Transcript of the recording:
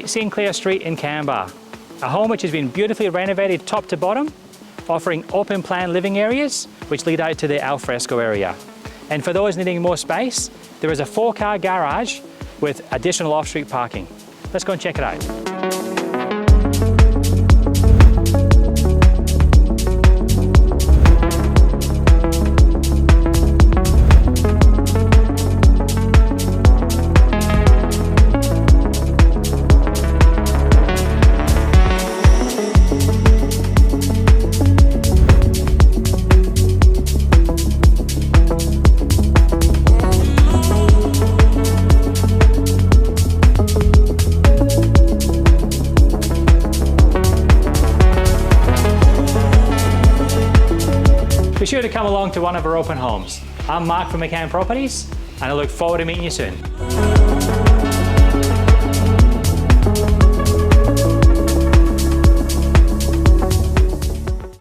8 Sinclair Street in Kambah, a home which has been beautifully renovated top to bottom, offering open plan living areas which lead out to the alfresco area. And for those needing more space, there is a 4-car garage with additional off-street parking. Let's go and check it out. Be sure to come along to one of our open homes. I'm Mark from McCann Properties, and I look forward to meeting you soon.